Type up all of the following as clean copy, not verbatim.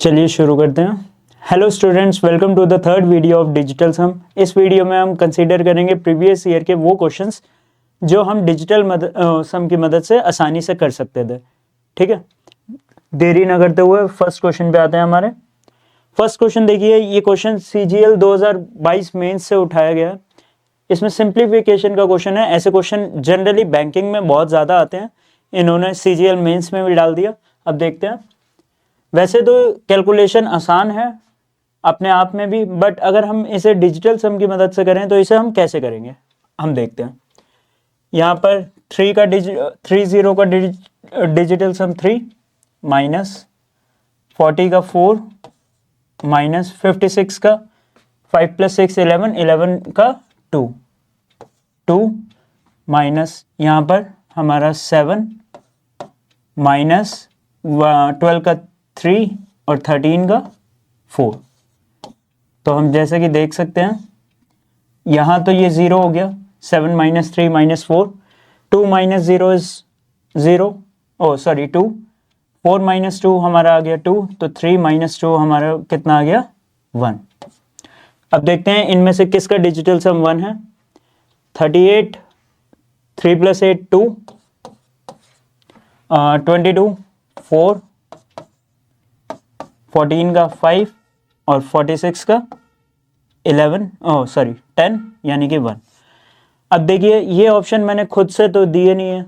चलिए शुरू करते हैं। Hello students, welcome to the third video of digital sum. इस वीडियो में हम कंसीडर करेंगे प्रीवियस ईयर के वो क्वेश्चंस जो हम डिजिटल सम की मदद से आसानी से कर सकते थे। ठीक है, देरी ना करते हुए फर्स्ट क्वेश्चन पे आते हैं। हमारे फर्स्ट क्वेश्चन देखिए, ये क्वेश्चन CGL 2022 मेंस से उठाया गया है। इसमें सिंप्लीफिकेशन का क्वेश्चन है। ऐसे क्वेश्चन जनरली बैंकिंग में बहुत ज़्यादा आते हैं, इन्होंने CGL मेंस में भी डाल दिया। अब देखते हैं। वैसे तो कैलकुलेशन आसान है अपने आप में भी, बट अगर हम इसे डिजिटल सम की मदद से करें तो इसे हम कैसे करेंगे हम देखते हैं। यहाँ पर 30 का डिजिटल सम 3 माइनस 40 का 4 माइनस 56 का 5 + 6 11 का 2 माइनस यहाँ पर हमारा 7 माइनस 12 का 3 और 13 का 4। तो हम जैसे कि देख सकते हैं यहाँ तो ये 0 हो गया। 7 - 3 - 4, 2 - 0 इज 0, 2, 4 - 2 हमारा आ गया 2, तो 3 - 2 हमारा कितना आ गया 1। अब देखते हैं इनमें से किसका डिजिटल सम 1 है। 38, 3 + 8 2, 22, 4, 14 का 5 और 46 का 10 यानी कि 1। अब देखिए ये ऑप्शन मैंने खुद से तो दिए नहीं है,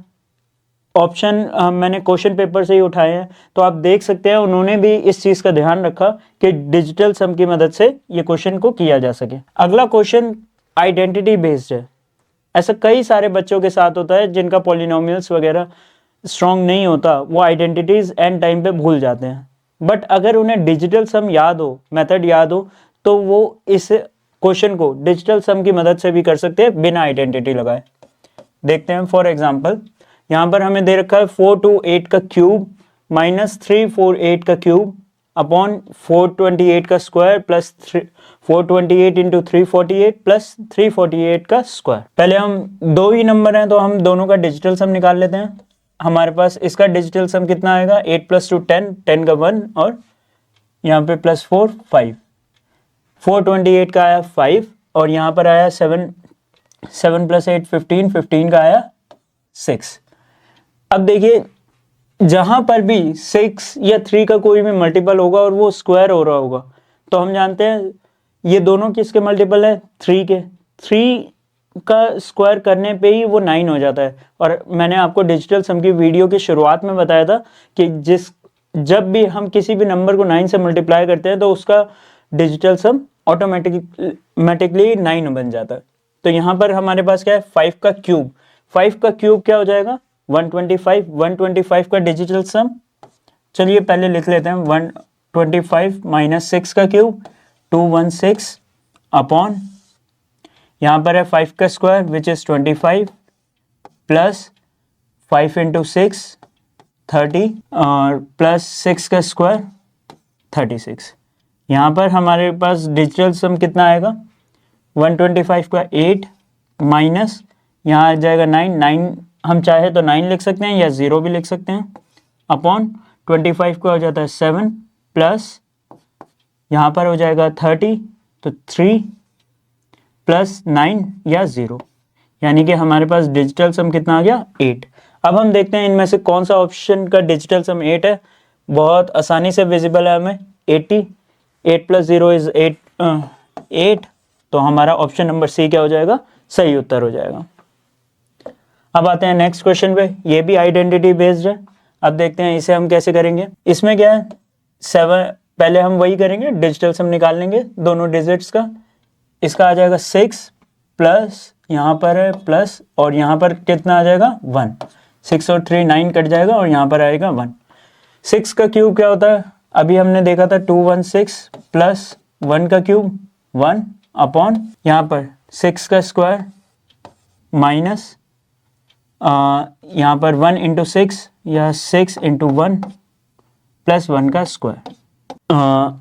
ऑप्शन मैंने क्वेश्चन पेपर से ही उठाए हैं। तो आप देख सकते हैं उन्होंने भी इस चीज़ का ध्यान रखा कि डिजिटल सम की मदद से ये क्वेश्चन को किया जा सके। अगला क्वेश्चन आइडेंटिटी बेस्ड है। ऐसा कई सारे बच्चों के साथ होता है जिनका पॉलिनोमियल्स वगैरह स्ट्रॉन्ग नहीं होता, वो आइडेंटिटीज एंड टाइम पे भूल जाते हैं। बट अगर उन्हें डिजिटल सम याद हो, मेथड याद हो, तो वो इस क्वेश्चन को डिजिटल सम की मदद से भी कर सकते हैं बिना आइडेंटिटी लगाए। देखते हैं। फॉर एग्जांपल यहाँ पर हमें दे रखा है 428 का क्यूब माइनस 348 का क्यूब अपॉन 428 का स्क्वायर प्लस 428 इंटू 348 प्लस 348 का स्क्वायर। पहले हम दो ही नंबर हैं तो हम दोनों का डिजिटल सम निकाल लेते हैं। हमारे पास इसका डिजिटल सम कितना आएगा, 8 + 2 10, 10 का 1 और यहाँ पे +4 5। 428 का आया 5 और यहाँ पर आया 7 + 8 15, 15 का आया 6। अब देखिए जहां पर भी 6 या 3 का कोई भी मल्टीपल होगा और वो स्क्वायर हो रहा होगा तो हम जानते हैं ये दोनों किसके मल्टीपल है, 3 के। 3 का स्क्वायर करने पे ही वो 9 हो जाता है। और मैंने आपको डिजिटल सम की वीडियो की शुरुआत में बताया था कि जब भी हम किसी भी नंबर को 9 से मल्टीप्लाई करते हैं तो उसका डिजिटल सम ऑटोमेटिकली 9 बन जाता है। तो यहाँ पर हमारे पास क्या है, 5 का क्यूब। 5 का क्यूब क्या हो जाएगा, 125। 125 का डिजिटल सम, चलिए पहले लिख लेते हैं। 125 माइनस 6 का क्यूब 216 अपॉन यहाँ पर है 5 का स्क्वायर विच इज 25 प्लस 5 × 6 30 और प्लस 6 का स्क्वायर 36। यहाँ पर हमारे पास डिजिटल सम कितना आएगा, 125 का 8 माइनस यहाँ आ जाएगा 9 हम चाहे तो 9 लिख सकते हैं या 0 भी लिख सकते हैं, अपॉन 25 का हो जाता है 7 प्लस यहाँ पर हो जाएगा 30 तो 3 प्लस 9 या 0, यानी कि हमारे पास डिजिटल सम कितना आ गया 8। अब हम देखते हैं इनमें से कौन सा ऑप्शन का डिजिटल सम 8 है। बहुत आसानी से विजिबल है हमें, 80। 8 + 0 इज 8, तो हमारा ऑप्शन नंबर सी क्या हो जाएगा, सही उत्तर हो जाएगा। अब आते हैं नेक्स्ट क्वेश्चन पे। ये भी आइडेंटिटी बेस्ड है। अब देखते हैं इसे हम कैसे करेंगे। इसमें क्या है, 7, पहले हम वही करेंगे, डिजिटल सम निकाल लेंगे दोनों डिजिट्स का। इसका आ जाएगा 6 प्लस यहाँ पर है प्लस और यहाँ पर कितना आ जाएगा 1। 6 और 3 9 कट जाएगा और यहाँ पर आएगा 1। 6 का क्यूब क्या होता है, अभी हमने देखा था 216 प्लस 1 का क्यूब 1 अपॉन यहाँ पर 6 का स्क्वायर माइनस यहाँ पर 1 × 6 या 6 × 1 प्लस 1 का स्क्वायर।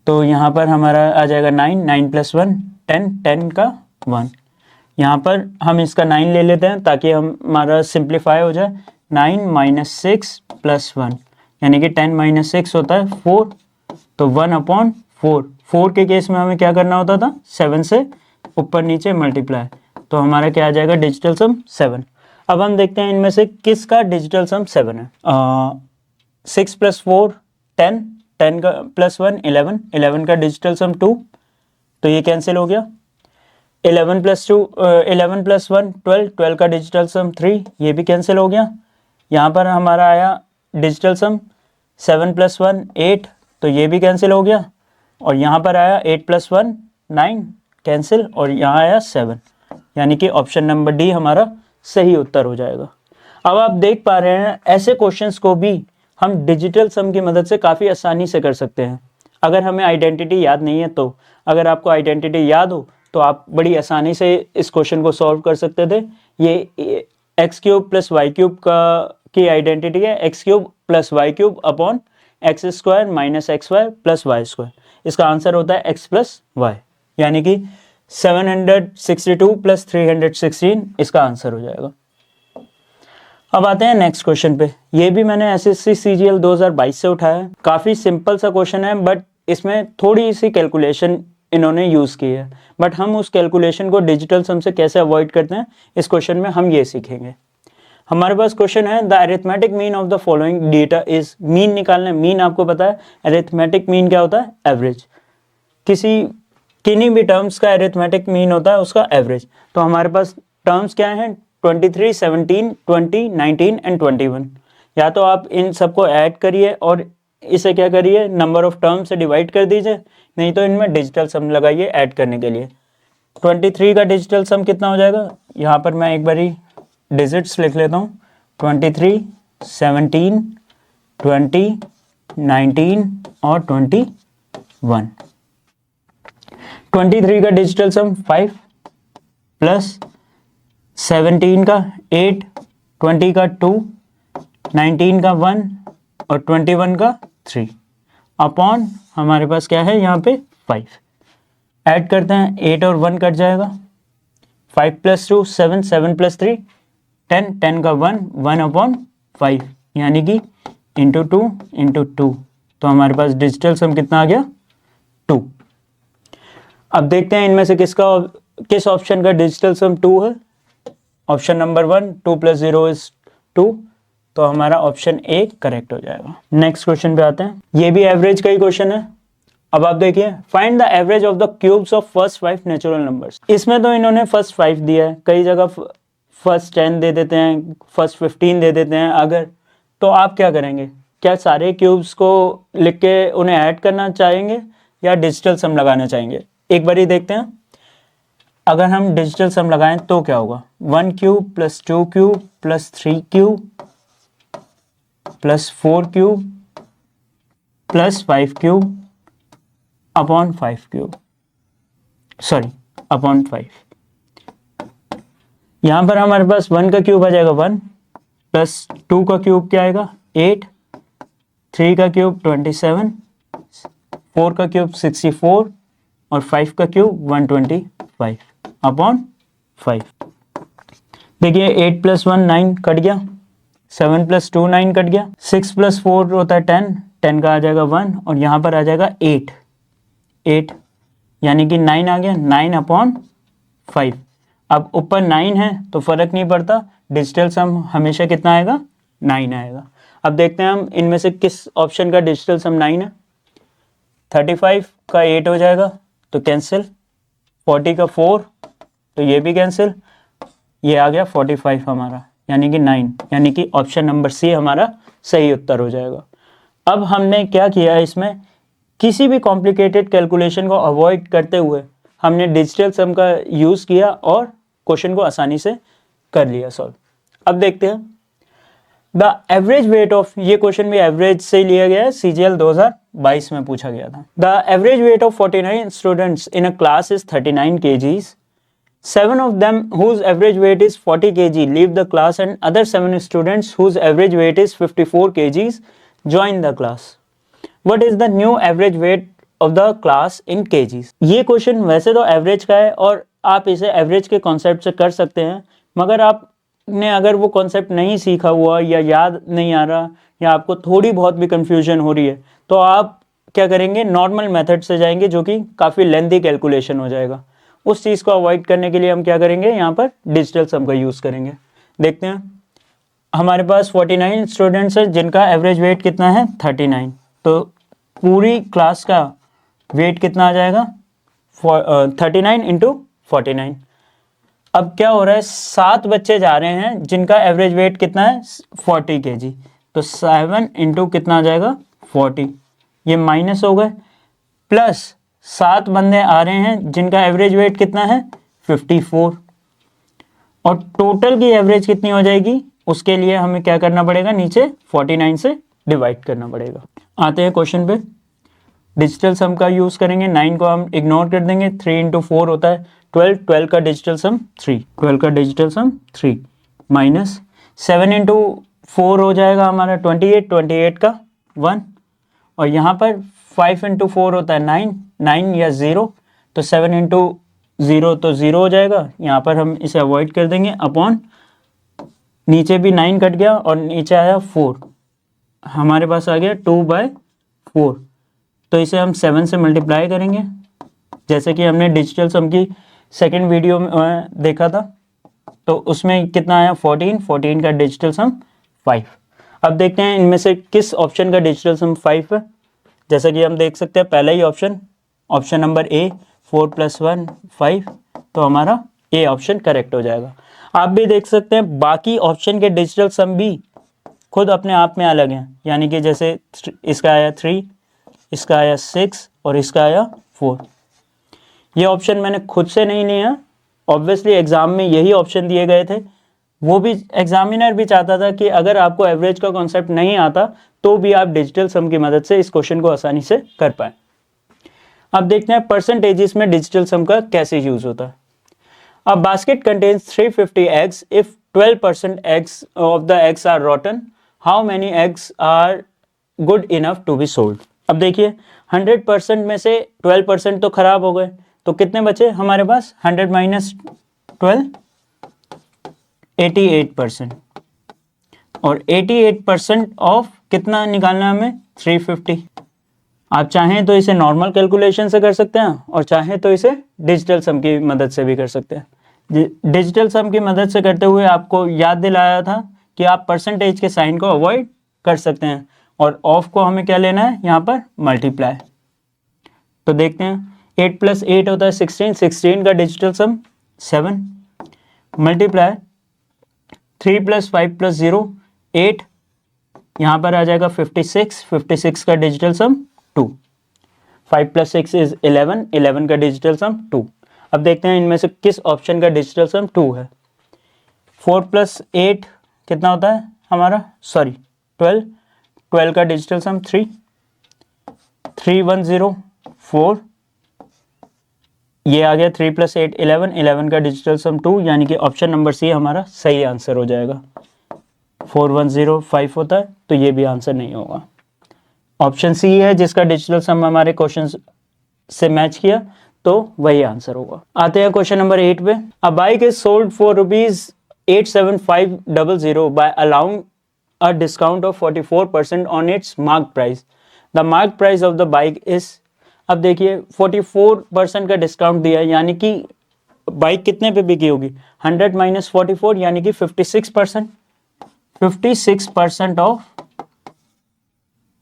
तो यहाँ पर हमारा आ जाएगा 9 + 1 10, 10 का 1। यहाँ पर हम इसका 9 ले लेते हैं ताकि हमारा सिंप्लीफाई हो जाए। 9 - 6 + 1, यानी कि 10 माइनस 6 होता है 4, तो 1/4। 4 के केस में हमें क्या करना होता था, 7 से ऊपर नीचे मल्टीप्लाई, तो हमारा क्या आ जाएगा डिजिटल सम 7। अब हम देखते हैं इनमें से किसका डिजिटल सम 7 है। 6 + 4 10, 10 का +1 11, 11 का डिजिटल सम 2, तो ये कैंसिल हो गया। 11 + 2 11 + 1 12, 12 का डिजिटल सम 3, ये भी कैंसिल हो गया। यहाँ पर हमारा आया डिजिटल सम 7 + 1 8, तो ये भी कैंसिल हो गया। और यहाँ पर आया 8 + 1 9, कैंसिल, और यहाँ आया 7, यानी कि ऑप्शन नंबर डी हमारा सही उत्तर हो जाएगा। अब आप देख पा रहे हैं ऐसे क्वेश्चंस को भी हम डिजिटल सम की मदद से काफ़ी आसानी से कर सकते हैं, अगर हमें आइडेंटिटी याद नहीं है तो। अगर आपको आइडेंटिटी याद हो तो आप बड़ी आसानी से इस क्वेश्चन को सॉल्व कर सकते थे। ये x³ + y³ का की आइडेंटिटी है x³ + y³ upon x² - xy + y²। इसका आंसर होता है x + y, यानी कि 762 + 316 इसका आंसर हो जाएगा। अब आते हैं नेक्स्ट क्वेश्चन पे। ये भी मैंने एसएससी सीजीएल 2022 से उठाया है। काफ़ी सिंपल सा क्वेश्चन है, बट इसमें थोड़ी सी कैलकुलेशन इन्होंने यूज़ की है, बट हम उस कैलकुलेशन को डिजिटल सम से कैसे अवॉइड करते हैं इस क्वेश्चन में हम ये सीखेंगे। हमारे पास क्वेश्चन है the arithmetic mean of the following data is. Mean निकालना है। मीन आपको पता है, अरिथमेटिक मीन क्या होता है, एवरेज। किन्हीं भी टर्म्स का अरिथमेटिक मीन होता है उसका एवरेज। तो हमारे पास टर्म्स क्या हैं, 23 17 20 19 एंड 21। या तो आप इन सबको ऐड करिए और इसे क्या करिए, नंबर ऑफ टर्म से डिवाइड कर दीजिए, नहीं तो इनमें डिजिटल सम लगाइए ऐड करने के लिए। 23 का डिजिटल सम कितना हो जाएगा, यहाँ पर मैं एक बारी डिजिट्स लिख लेता हूँ। 23 17 20 19 और 21। 23 का डिजिटल सम 5 प्लस 17 का 8, 20 का 2, 19 का 1 और 21 का 3 अपॉन हमारे पास क्या है यहाँ पे 5। ऐड करते हैं, 8 और 1 कट जाएगा। 5 + 2 7, 7 + 3 10, 10 का 1, 1/5, यानी कि इंटू 2 इंटू 2, तो हमारे पास डिजिटल सम कितना आ गया 2। अब देखते हैं इनमें से किस ऑप्शन का डिजिटल सम 2 है। ऑप्शन नंबर 1, 2 + 0 = 2, तो हमारा ऑप्शन ए करेक्ट हो जाएगा। नेक्स्ट क्वेश्चन पे आते हैं। ये भी एवरेज का ही क्वेश्चन है। अब आप देखिए, find the average of the cubes of first 5 natural numbers. इसमें तो इन्होंने फर्स्ट 5 दिया है, कई जगह फर्स्ट 10 दे देते हैं, फर्स्ट 15 दे देते हैं। अगर तो आप क्या करेंगे, क्या सारे क्यूब्स को लिख के उन्हें ऐड करना चाहेंगे या डिजिटल सम लगाना चाहेंगे, एक बार ही देखते हैं। अगर हम डिजिटल सम लगाएं तो क्या होगा, 1 cube + 2 cube + 3 cube + 4 cube + 5 cube upon 5 cube, sorry upon 5। यहां पर हमारे पास 1 का क्यूब आ जाएगा 1, प्लस 2 का क्यूब क्या आएगा 8, 3 का क्यूब 27, 4 का क्यूब 64 और 5 का क्यूब 125 अपॉन 5। देखिए 8 + 1 9 कट गया, 7 + 2 9 कट गया, 6 + 4 होता है 10, 10 का आ जाएगा 1 और यहाँ पर आ जाएगा 8, यानी कि 9 आ गया, 9/5। अब ऊपर 9 है तो फर्क नहीं पड़ता, डिजिटल सम हमेशा कितना आएगा 9 आएगा। अब देखते हैं हम इनमें से किस ऑप्शन का डिजिटल सम 9 है। 35 का 8 हो जाएगा तो कैंसिल, 40 का 4 तो ये भी कैंसिल, ये आ गया 45 हमारा, यानी कि 9, यानी कि ऑप्शन नंबर सी हमारा सही उत्तर हो जाएगा। अब हमने क्या किया, इसमें किसी भी कॉम्प्लिकेटेड कैलकुलेशन को अवॉइड करते हुए हमने डिजिटल सम का यूज़ किया और क्वेश्चन को आसानी से कर लिया सॉल्व। अब देखते हैं द एवरेज वेट ऑफ, ये क्वेश्चन भी एवरेज से लिया गया है, सीजीएल 2022 में पूछा गया था। The average weight of 49 students in a class is 39 kgs. 7 of them whose average weight is 40 kg leave the class and other 7 students whose average weight is 54 kgs join the class. What is the new average weight of the class in kgs? ये question वैसे तो average का है और आप इसे average के concept से कर सकते हैं, मगर आप आपने अगर वो कॉन्सेप्ट नहीं सीखा हुआ या याद नहीं आ रहा या आपको थोड़ी बहुत भी कंफ्यूजन हो रही है तो आप क्या करेंगे, नॉर्मल मेथड से जाएंगे जो कि काफ़ी लेंथी कैलकुलेशन हो जाएगा। उस चीज़ को अवॉइड करने के लिए हम क्या करेंगे, यहाँ पर डिजिटल सम का यूज़ करेंगे। देखते हैं, हमारे पास 49 स्टूडेंट्स हैं जिनका एवरेज वेट कितना है 39, तो पूरी क्लास का वेट कितना आ जाएगा 39 इंटू 49। अब क्या हो रहा है, 7 बच्चे जा रहे हैं जिनका एवरेज वेट कितना है 40 kg, तो 7 इंटू कितना आ जाएगा 40, ये माइनस हो गए, प्लस 7 बंदे आ रहे हैं जिनका एवरेज वेट कितना है 54, और टोटल की एवरेज कितनी हो जाएगी, उसके लिए हमें क्या करना पड़ेगा, नीचे 49 से डिवाइड करना पड़ेगा। आते हैं क्वेश्चन पे, डिजिटल सम का यूज़ करेंगे, 9 को हम इग्नोर कर देंगे, 3 इंटू 4 होता है 12, 12 का डिजिटल सम 3, 12 का डिजिटल सम 3, माइनस 7 इंटू 4 हो जाएगा हमारा 28, 28 का 1, और यहाँ पर 5 इंटू 4 होता है 9, 9 या 0, तो 7 इंटू 0 तो 0 हो जाएगा, यहाँ पर हम इसे अवॉइड कर देंगे, अपॉन नीचे भी 9 कट गया और नीचे आया 4, हमारे पास आ गया 2/4, तो इसे हम 7 से मल्टीप्लाई करेंगे, जैसे कि हमने डिजिटल सम की सेकंड वीडियो में देखा था, तो उसमें कितना आया 14, 14 का डिजिटल सम 5। अब देखते हैं इनमें से किस ऑप्शन का डिजिटल सम 5 है। जैसा कि हम देख सकते हैं पहला ही ऑप्शन नंबर ए, 4 + 1 5, तो हमारा ए ऑप्शन करेक्ट हो जाएगा। आप भी देख सकते हैं बाकी ऑप्शन के डिजिटल सम भी खुद अपने आप में अलग हैं, यानी कि जैसे इसका आया 3, इसका आया 6 और इसका आया 4। ये ऑप्शन मैंने खुद से नहीं लिया, ऑब्वियसली एग्जाम में यही ऑप्शन दिए गए थे, वो भी एग्जामिनर भी चाहता था कि अगर आपको एवरेज का कॉन्सेप्ट नहीं आता तो भी आप डिजिटल सम की मदद से इस क्वेश्चन को आसानी से कर पाए। अब देखते हैं परसेंटेजेस में डिजिटल सम का कैसे यूज होता है। A basket contains 350 eggs. If 12% eggs of the eggs are rotten, how many eggs are good enough to be sold? अब देखिए 100% में से 12% तो खराब हो गए, तो कितने बचे हमारे पास, 100 माइनस 12 88%, और 88% ऑफ कितना निकालना है हमें 350। आप चाहें तो इसे नॉर्मल कैलकुलेशन से कर सकते हैं और चाहें तो इसे डिजिटल सम की मदद से भी कर सकते हैं। डिजिटल सम की मदद से करते हुए आपको याद दिलाया था कि आप परसेंटेज के साइन को अवॉइड कर सकते हैं, और ऑफ को हमें क्या लेना है यहाँ पर मल्टीप्लाई। तो देखते हैं 8 + 8 होता है 16, 16 का डिजिटल सम 7, मल्टीप्लाई 3 + 5 + 0 8, यहाँ पर आ जाएगा 56, 56 का डिजिटल सम 2, 5 + 6 इज 11, 11 का डिजिटल सम 2। अब देखते हैं इनमें से किस ऑप्शन का डिजिटल सम 2 है। 4 + 8 कितना होता है हमारा, 12, 12 का डिजिटल सम 3, 3 1 0 4, ये आ गया 3 + 8 11, 11 का डिजिटल सम 2, यानी कि ऑप्शन नंबर सी हमारा सही आंसर हो जाएगा। 4 1 0 5 होता है, तो ये भी आंसर नहीं होगा। ऑप्शन सी है जिसका डिजिटल सम हमारे क्वेश्चन से मैच किया, तो वही आंसर होगा। आते हैं क्वेश्चन नंबर 8 पे। A bike is sold for ₹87500 by allowing a discount of 44% on its mark price. The mark price of the bike is, अब देखिए 44% का डिस्काउंट दिया है, यानी कि बाइक कितने पे बिकी होगी, 100 माइनस 44 यानी कि 56%, 56% of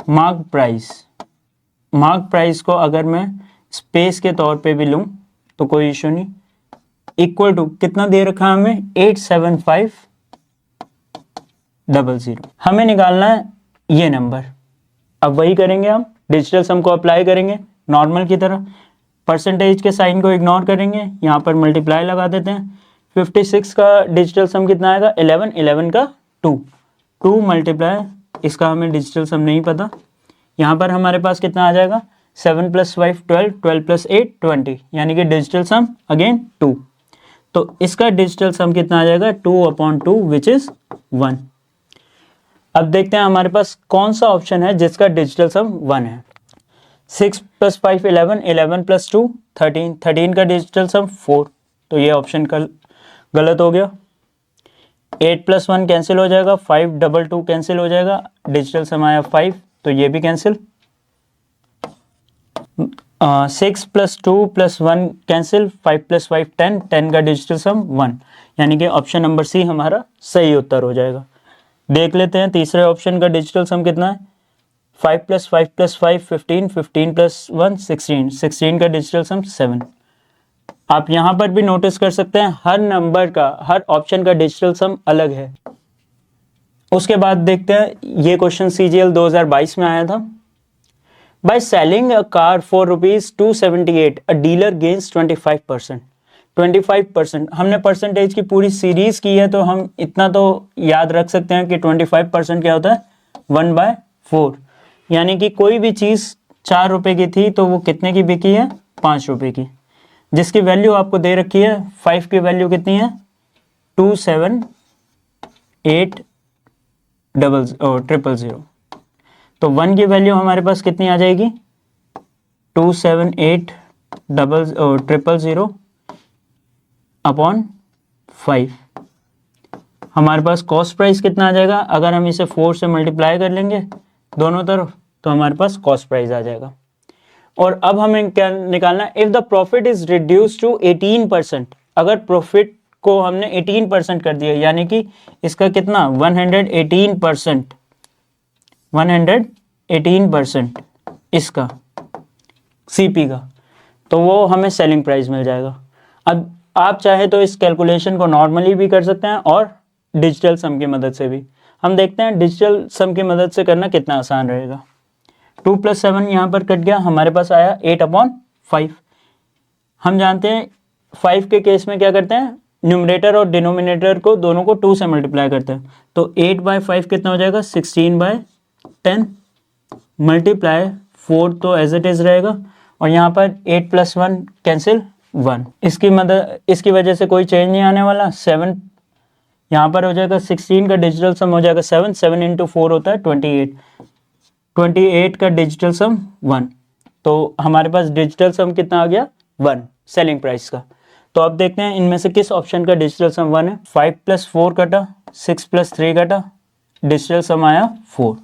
mark price. Mark price को अगर मैं स्पेस के तौर पे भी लूं तो कोई इशू नहीं, इक्वल टू कितना दे रखा है हमें 87500। हमें निकालना है ये नंबर। अब वही करेंगे, हम डिजिटल सम को अप्लाई करेंगे नॉर्मल की तरह, परसेंटेज के साइन को इग्नोर करेंगे, यहाँ पर मल्टीप्लाई लगा देते हैं। 56 का डिजिटल सम कितना आएगा 11, 11 का 2, 2 मल्टीप्लाई, इसका हमें डिजिटल सम नहीं पता, यहाँ पर हमारे पास कितना आ जाएगा 7 + 5 12, 12 + 8 20, यानी कि डिजिटल सम अगेन 2, तो इसका डिजिटल सम कितना आ जाएगा 2/2 विच इज 1। अब देखते हैं हमारे पास कौन सा ऑप्शन है जिसका डिजिटल सम 1 है। 6 + 5 11, 11 + 2 13, 13 का डिजिटल सम 4, तो ये ऑप्शन का गलत हो गया। 8 + 1 कैंसिल हो जाएगा, 5 डबल 2 कैंसिल हो जाएगा, डिजिटल सम आया 5, तो ये भी कैंसिल। 6 + 2 + 1 कैंसिल, 5 + 5 10, 10 का डिजिटल सम 1, यानी कि ऑप्शन नंबर सी हमारा सही उत्तर हो जाएगा। देख लेते हैं तीसरे ऑप्शन का डिजिटल सम कितना है। 5 + 5 + 5 15, 15 + 1 16, 16 का डिजिटल सम 7। आप यहां पर भी नोटिस कर सकते हैं हर नंबर का, हर ऑप्शन का डिजिटल सम अलग है। उसके बाद देखते हैं ये क्वेश्चन CGL 2022 में आया था। By selling a car for ₹278 a dealer gains 25%। 25%, हमने परसेंटेज की पूरी सीरीज की है तो हम इतना तो याद रख सकते हैं कि 25% क्या होता है, 1/4, यानी कि कोई भी चीज 4 रुपए की थी तो वो कितने की बिकी है, 5 रुपए की, जिसकी वैल्यू आपको दे रखी है। 5 की वैल्यू कितनी है, 27800, तो 1 की वैल्यू हमारे पास कितनी आ जाएगी, 27800 अपॉन 5। हमारे पास कॉस्ट प्राइस कितना आ जाएगा, अगर हम इसे 4 से मल्टीप्लाई कर लेंगे दोनों तरफ तो हमारे पास कॉस्ट प्राइस आ जाएगा। और अब हमें क्या निकालना है, if the profit is reduce to 18%, अगर प्रॉफिट को हमने 18% कर दिया, यानी कि इसका कितना 118%, 118% इसका सीपी का, तो वो हमें सेलिंग प्राइस मिल जाएगा। अब आप चाहे तो इस कैलकुलेशन को नॉर्मली भी कर सकते हैं और डिजिटल सम की मदद से भी। हम देखते हैं डिजिटल सम की मदद से करना कितना आसान रहेगा। 2 + 7 यहाँ पर कट गया, हमारे पास आया 8/5। हम जानते हैं 5 के केस में क्या करते हैं, न्यूमरेटर और डिनोमिनेटर को दोनों को 2 से मल्टीप्लाई करते हैं, तो 8/5 कितना हो जाएगा, 16/10 मल्टीप्लाई 4 तो एज इट इज रहेगा, और यहाँ पर 8 + 1 कैंसिल 1, इसकी वजह से कोई चेंज नहीं आने वाला। 7 यहाँ पर हो जाएगा, 16 का डिजिटल सम हो जाएगा 7, 7 × 4 होता है 28, 28 का डिजिटल सम 1, तो हमारे पास डिजिटल सम कितना आ गया, 1 सेलिंग प्राइस का। तो अब देखते हैं इनमें से किस ऑप्शन का डिजिटल सम 1 है। 5 + 4 कटा, 6 + 3 कटा, डिजिटल सम आया 4।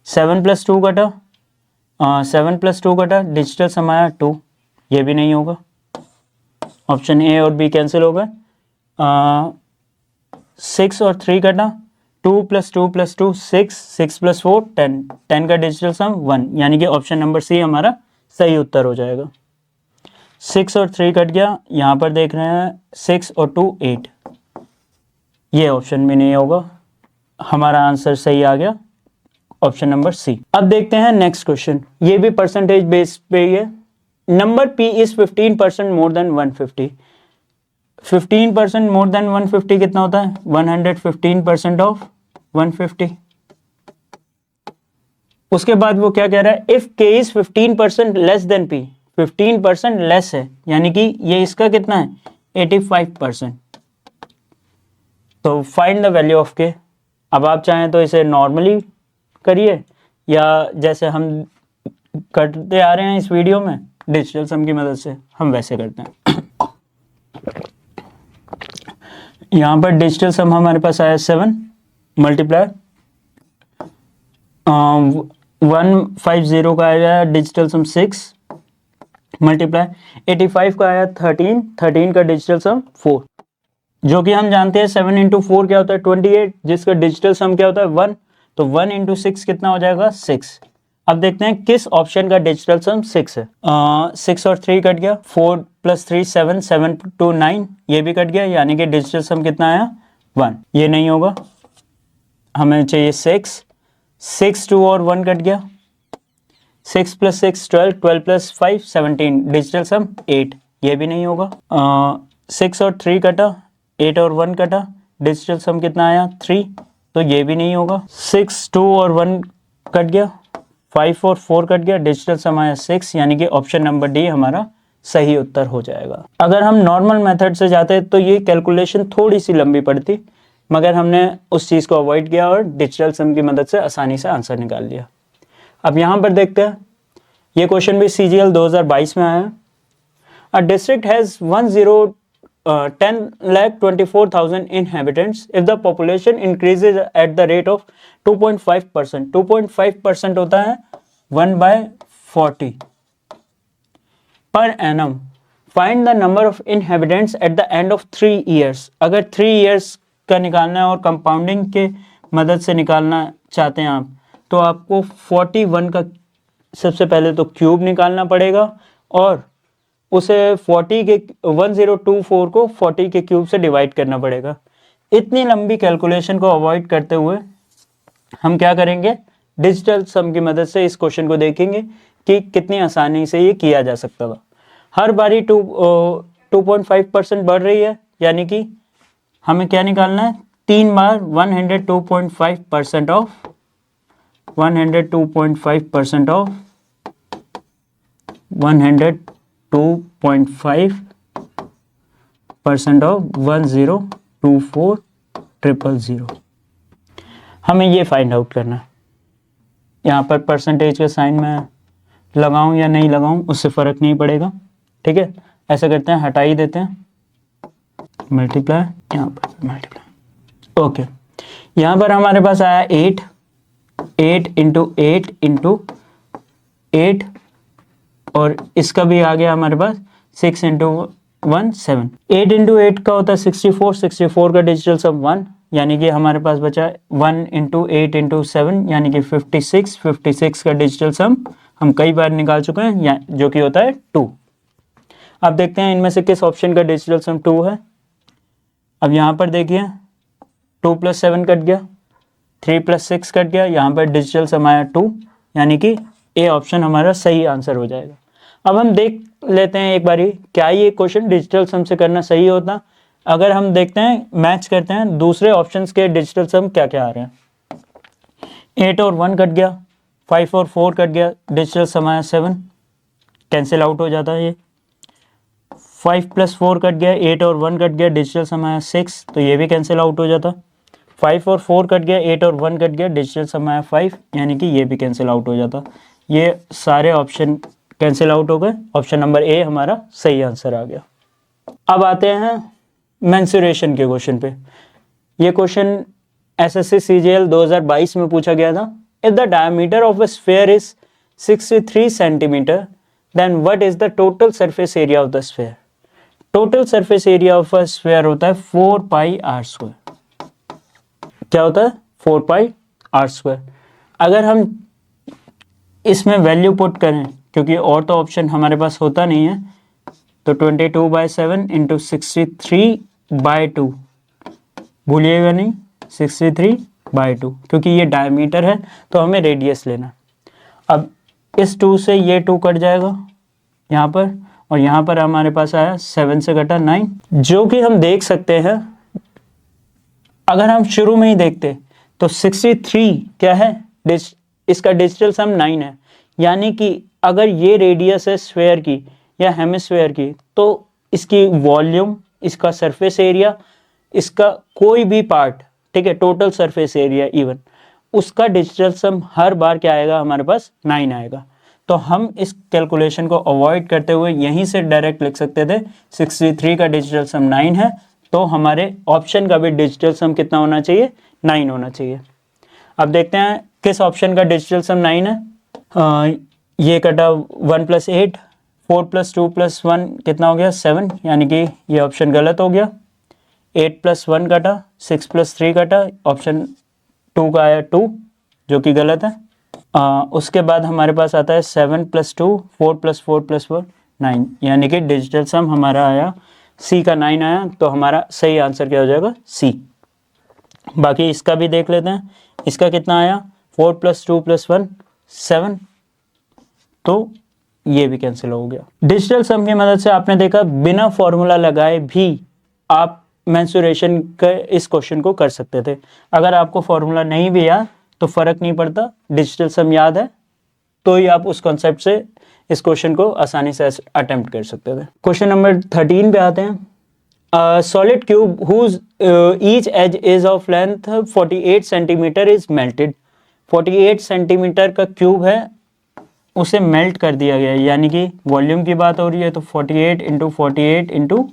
7 + 2 कटा, 7 + 2 कटा, डिजिटल सम आया 2, ये भी नहीं होगा, ऑप्शन ए और बी कैंसिल हो गए। 6 और 3 कटा, 2 + 2 + 2 6, 6 + 4 10, 10 का डिजिटल सम 1, यानी कि ऑप्शन नंबर सी हमारा सही उत्तर हो जाएगा। 6 और 3 कट गया, यहाँ पर देख रहे हैं 6 और 2 8, ये ऑप्शन भी नहीं होगा, हमारा आंसर सही आ गया ऑप्शन नंबर सी। अब देखते हैं नेक्स्ट क्वेश्चन, ये भी परसेंटेज बेस पे ही है। Number P is 15% more than 150। 15% more than 150 कितना होता है, 115% ऑफ 150। उसके बाद वो क्या कह रहा है, if K is 15% less than P, 15% less है, यानी कि ये इसका कितना है 85%, तो find the value of K। अब आप चाहें तो इसे नॉर्मली करिए, या जैसे हम करते आ रहे हैं इस वीडियो में डिजिटल सम की मदद से, हम वैसे करते हैं। यहाँ पर डिजिटल सम हमारे पास आया 7 मल्टीप्लाई 150 का आया डिजिटल सम 6 मल्टीप्लाई 85 का आया 13, 13 का डिजिटल सम 4, जो कि हम जानते हैं 7 × 4 क्या होता है 28, जिसका डिजिटल सम क्या होता है 1, तो 1 × 6 कितना हो जाएगा 6। अब देखते हैं किस ऑप्शन का डिजिटल सम 6 है। 6 और 3 कट गया, 4 + 3 7, 7 × 2 9, ये भी कट गया, यानी कि डिजिटल सम कितना आया 1, ये नहीं होगा, हमें चाहिए 6, 6 2 और 1 कट गया, 6 + 6 12, 12 + 5 17, डिजिटल सम 8, ये भी नहीं होगा। 6 और 3 कटा, 8 और 1 कटा, डिजिटल सम कितना आया 3, तो ये भी नहीं होगा। 6 2 और 1 कट गया, 5 और 4 कट गया, डिजिटल सम आया 6, यानी कि ऑप्शन नंबर डी हमारा सही उत्तर हो जाएगा। अगर हम नॉर्मल मेथड से जाते तो ये कैलकुलेशन थोड़ी सी लंबी पड़ती, मगर हमने उस चीज़ को अवॉइड किया और डिजिटल सम की मदद से आसानी से आंसर निकाल लिया। अब यहाँ पर देखते हैं, ये क्वेश्चन भी CGL 2022 में आया है। A district has 10,24,000 inhabitants if the population increases at the rate of 2.5%. 2.5% होता है 1/40 per annum. Find the number of inhabitants at the end of 3 years. अगर 3 years का निकालना है और कंपाउंडिंग के मदद से निकालना चाहते हैं आप, तो आपको 41 का सबसे पहले तो क्यूब निकालना पड़ेगा और उसे 1024 को 40 के क्यूब से डिवाइड करना पड़ेगा। इतनी लंबी कैलकुलेशन को अवॉइड करते हुए हम क्या करेंगे, डिजिटल सम की मदद से इस क्वेश्चन को देखेंगे कि कितनी आसानी से ये किया जा सकता था। हर बारी 2.5% बढ़ रही है, यानी कि हमें क्या निकालना है, 3 बार 102.5% ऑफ 102.5% ऑफ 102.5% ऑफ 1024,000। हमें ये फाइंड आउट करना है। यहाँ पर परसेंटेज का साइन मैं लगाऊं या नहीं लगाऊं उससे फ़र्क नहीं पड़ेगा, ठीक है। ऐसा करते हैं, हटा ही देते हैं, मल्टीप्लाई, यहाँ पर मल्टीप्लाई, ओके। यहाँ पर हमारे पास आया 8 इंटू 8 इंटू 8 और इसका भी आ गया हमारे पास 6 इंटू 1 7। 8 इंटू 8 का होता है 64, 64 का डिजिटल सम 1, यानी कि हमारे पास बचा 1 इंटू 8 इंटू 7 यानी कि 56। 56 का डिजिटल सम हम कई बार निकाल चुके हैं, जो कि होता है 2। अब देखते हैं इनमें से किस ऑप्शन का डिजिटल सम 2 है। अब यहाँ पर देखिए 2 + 7 कट गया, 3 + 6 कट गया, यहाँ पर डिजिटल सम आया 2, यानी कि ए ऑप्शन हमारा सही आंसर हो जाएगा। अब हम देख लेते हैं एक बारी, क्या ये क्वेश्चन डिजिटल सम से करना सही होता। अगर हम देखते हैं, मैच करते हैं दूसरे ऑप्शंस के डिजिटल सम क्या क्या आ रहे हैं। 8 और 1 कट गया, 5 और 4 कट गया, डिजिटल सम आया 7, कैंसिल आउट हो जाता है ये। 5 + 4 कट गया, 8 और 1 कट गया, डिजिटल सम आया 6, तो ये भी कैंसिल आउट हो जाता। 5 और 4 कट गया, 8 और 1 कट गया, डिजिटल सम आया 5, यानी कि ये भी कैंसिल आउट हो जाता। ये सारे ऑप्शन कैंसिल आउट हो गए, ऑप्शन नंबर ए हमारा सही आंसर आ गया। अब आते हैं मेंसुरेशन के क्वेश्चन पे। ये क्वेश्चन एसएससी सीजीएल 2022 में पूछा गया था। If the diameter of a sphere is 63 centimetre then what is the total surface area of the sphere. Total surface area of a sphere होता है 4πr²। क्या होता है, 4πr²। अगर हम इसमें वैल्यू पुट करें, क्योंकि और तो ऑप्शन हमारे पास होता नहीं है, तो 22/7 इंटू 63/2, भूलिएगा नहीं 63/2, क्योंकि ये डायमीटर है तो हमें रेडियस लेना। अब इस 2 से ये 2 कट जाएगा यहाँ पर, और यहाँ पर हमारे पास आया 7 से कटा 9, जो कि हम देख सकते हैं। अगर हम शुरू में ही देखते तो 63 क्या है, इसका डिजिटल सम 9 है, यानी कि अगर ये रेडियस है स्फीयर की या हेमिस्फीयर की, तो इसकी वॉल्यूम, इसका सरफेस एरिया, इसका कोई भी पार्ट, ठीक है, टोटल सरफेस एरिया इवन, उसका डिजिटल सम हर बार क्या आएगा, हमारे पास 9 आएगा। तो हम इस कैलकुलेशन को अवॉइड करते हुए यहीं से डायरेक्ट लिख सकते थे 63 का डिजिटल सम 9 है, तो हमारे ऑप्शन का भी डिजिटल सम कितना होना चाहिए, 9 होना चाहिए। अब देखते हैं किस ऑप्शन का डिजिटल सम 9 है। ये कटा 1 + 8, 4 + 2 + 1 कितना हो गया, 7, यानी कि ये ऑप्शन गलत हो गया। 8 + 1 कटा, 6 + 3 कटा, ऑप्शन 2 का आया 2, जो कि गलत है। उसके बाद हमारे पास आता है 7 + 2, 4 + 4 + 4 9, यानी कि डिजिटल सम हमारा आया सी का 9 आया, तो हमारा सही आंसर क्या हो जाएगा, सी। बाकी इसका भी देख लेते हैं, इसका कितना आया, 4 + 2 + 1 7, तो ये भी कैंसिल हो गया। डिजिटल सम की मदद से आपने देखा बिना फॉर्मूला लगाए भी आप मेंसुरेशन के इस क्वेश्चन को कर सकते थे। अगर आपको फॉर्मूला नहीं भी याद तो फर्क नहीं पड़ता, डिजिटल सम याद है तो ही आप उस कॉन्सेप्ट से इस क्वेश्चन को आसानी से अटेम्प्ट कर सकते थे। क्वेश्चन नंबर 13 पे आते हैं। Solid cube whose each edge is of length 48 centimetre is melted. 48 centimetre का क्यूब है, उसे मेल्ट कर दिया गया है, यानी कि वॉल्यूम की बात हो रही है, तो 48 × 48 ×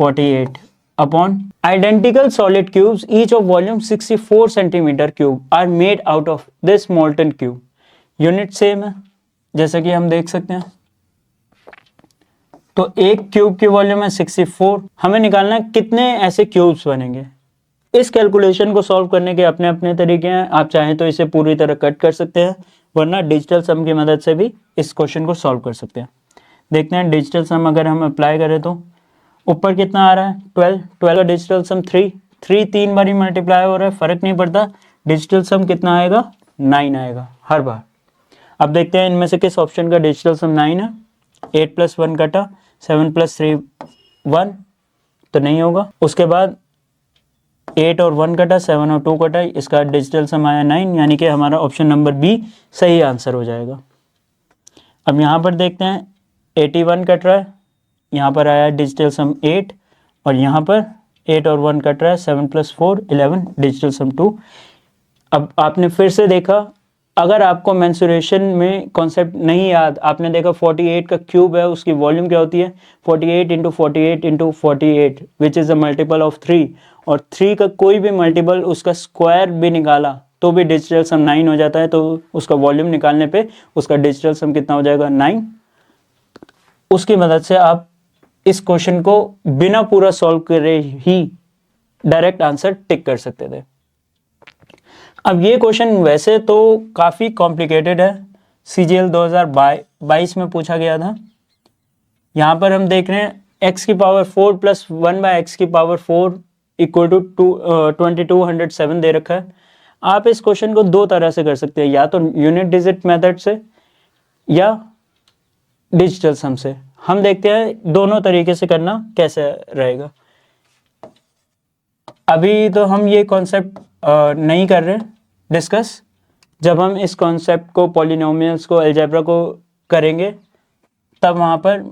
48 upon identical solid cubes each of volume 64 centimetre cube are made out of this molten cube. Unit same है जैसा कि हम देख सकते हैं। तो एक क्यूब की वॉल्यूम है 64, हमें निकालना है कितने ऐसे क्यूब्स बनेंगे। इस कैलकुलेशन को सॉल्व करने के अपने अपने तरीके हैं, आप चाहें तो इसे पूरी तरह कट कर सकते हैं, वरना डिजिटल सम की मदद से भी इस क्वेश्चन को सॉल्व कर सकते हैं। देखते हैं डिजिटल सम अगर हम अप्लाई करें तो ऊपर कितना आ रहा है 12, 12 का डिजिटल सम 3, 3 बार ही मल्टीप्लाई हो रहा है, फर्क नहीं पड़ता। डिजिटल सम कितना आएगा 9 आएगा हर बार। अब देखते हैं इनमें से किस ऑप्शन का डिजिटल सम 9 है। 8 + 1 कटा, 7 + 3 1 तो नहीं होगा। उसके बाद 8 और 1 कटा, 7 और 2 कटा, इसका डिजिटल सम आया 9, यानी कि हमारा ऑप्शन नंबर बी सही आंसर हो जाएगा। अब यहाँ पर देखते हैं 81 कट रहा है, यहाँ पर आया डिजिटल सम 8 और यहाँ पर 8 और 1 कट रहा है, 7 + 4 11 डिजिटल सम 2। अब आपने फिर से देखा, अगर आपको मेंसुरेशन में कॉन्सेप्ट नहीं याद, आपने देखा 48 का क्यूब है, उसकी वॉल्यूम क्या होती है 48 × 48 × 48 which is a multiple of 3, और 3 का कोई भी मल्टीपल उसका स्क्वायर भी निकाला तो भी डिजिटल सम 9 हो जाता है। तो उसका वॉल्यूम निकालने पे उसका डिजिटल सम कितना हो जाएगा 9। उसकी मदद से आप इस क्वेश्चन को बिना पूरा सॉल्व करे ही डायरेक्ट आंसर टिक कर सकते थे। अब ये क्वेश्चन वैसे तो काफ़ी कॉम्प्लिकेटेड है, CGL 2022 में पूछा गया था। यहाँ पर हम देख रहे हैं x⁴ + 1/x⁴ = 2207 दे रखा है। आप इस क्वेश्चन को दो तरह से कर सकते हैं, या तो यूनिट डिजिट मेथड से या डिजिटल सम से। हम देखते हैं दोनों तरीके से करना कैसे रहेगा। अभी तो हम ये कॉन्सेप्ट नहीं कर रहे डिस्कस, जब हम इस कॉन्सेप्ट को पॉलिनोमियल्स को अलजेब्रा को करेंगे तब वहाँ पर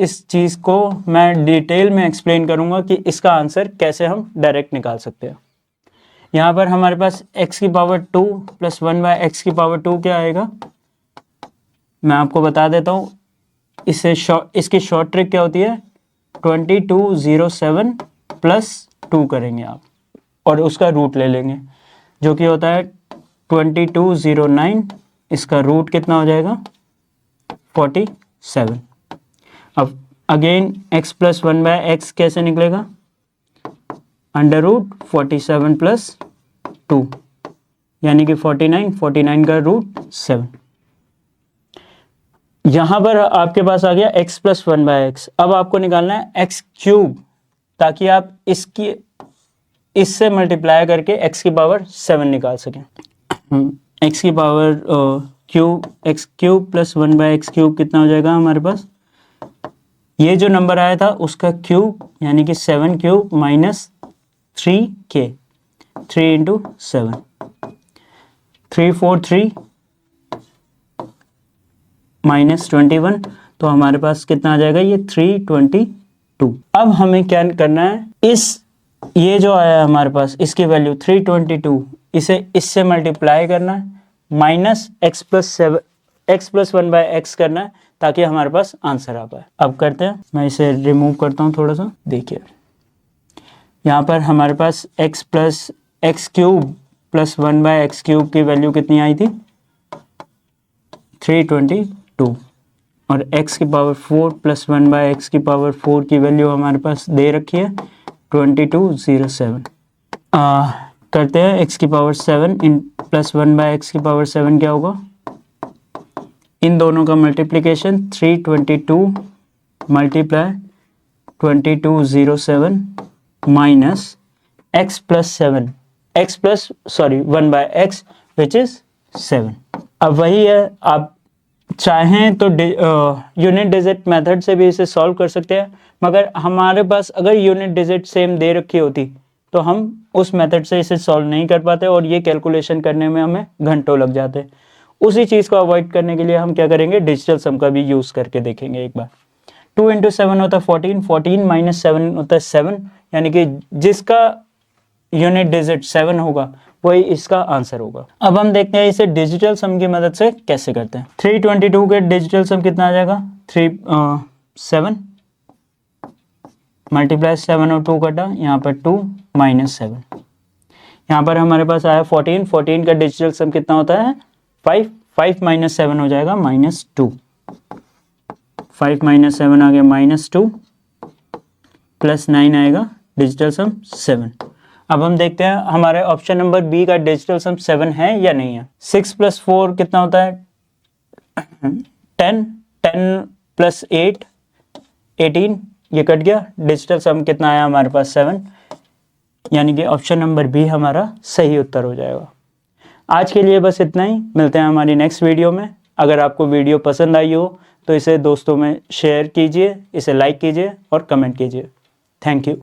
इस चीज़ को मैं डिटेल में एक्सप्लेन करूँगा कि इसका आंसर कैसे हम डायरेक्ट निकाल सकते हैं। यहाँ पर हमारे पास x⁴ + 1/x⁴ क्या आएगा, मैं आपको बता देता हूँ। इसकी शॉर्ट ट्रिक क्या होती है 2207 + 2 करेंगे आप और उसका रूट ले लेंगे जो कि होता है 2209। इसका रूट कितना हो जाएगा 47। अब अगेन x + 1/x कैसे निकलेगा √47 + 2 यानी कि 49 का √7। यहाँ पर आपके पास आ गया x + 1/x। अब आपको निकालना है x³ ताकि आप इससे मल्टीप्लाई करके x⁻7 निकाल सकें। x³ + 1/x³ कितना हो जाएगा हमारे पास, ये जो नंबर आया था उसका क्यूब यानी कि 7³ - 3k, 3 × 7 343 -21, तो हमारे पास कितना आ जाएगा ये 322। अब हमें क्या करना है, ये जो आया हमारे पास इसकी वैल्यू 322, इसे इससे मल्टीप्लाई करना है माइनस x + 1/x करना है ताकि हमारे पास आंसर आ पाए। अब करते हैं, मैं इसे रिमूव करता हूँ थोड़ा सा। देखिए यहाँ पर हमारे पास x + x³ + 1/x³ की वैल्यू कितनी आई थी 322, और x⁴ + 1/x⁴ की वैल्यू हमारे पास दे रखी है 2207। करते हैं x⁷ + 1/x⁷ क्या होगा, इन दोनों का multiplication 322 × 2207 minus x + 1/x which is 7। अब वही है, आप चाहें तो यूनिट डिजिट मेथड से भी इसे सॉल्व कर सकते हैं, मगर हमारे पास अगर यूनिट डिजिट सेम दे रखी होती तो हम उस मेथड से इसे सॉल्व नहीं कर पाते और ये कैलकुलेशन करने में हमें घंटों लग जाते। उसी चीज़ को अवॉइड करने के लिए हम क्या करेंगे, डिजिटल सम का भी यूज़ करके देखेंगे एक बार। 2 × 7 होता है 14, 14 - 7 होता है 7, यानी कि जिसका यूनिट डिजिट 7 होगा वही इसका आंसर होगा। अब हम देखते हैं इसे डिजिटल सम की मदद से कैसे करते हैं। 322 के डिजिटल सम कितना आ जाएगा 7 मल्टीप्लाई 7 और 2 कटा, यहाँ पर 2 माइनस 7, यहाँ पर हमारे पास आया 14, 14 का डिजिटल सम कितना होता है 5, 5 माइनस 7 हो जाएगा -2, 5 माइनस 7 आ गया -2 प्लस 9 आएगा डिजिटल सम 7। अब हम देखते हैं हमारे ऑप्शन नंबर बी का डिजिटल सम 7 है या नहीं है। 6 + 4 कितना होता है 10, 10 + 8 18, ये कट गया, डिजिटल सम कितना आया हमारे पास 7, यानी कि ऑप्शन नंबर बी हमारा सही उत्तर हो जाएगा। आज के लिए बस इतना ही, मिलते हैं हमारी नेक्स्ट वीडियो में। अगर आपको वीडियो पसंद आई हो तो इसे दोस्तों में शेयर कीजिए, इसे लाइक कीजिए और कमेंट कीजिए। Thank you.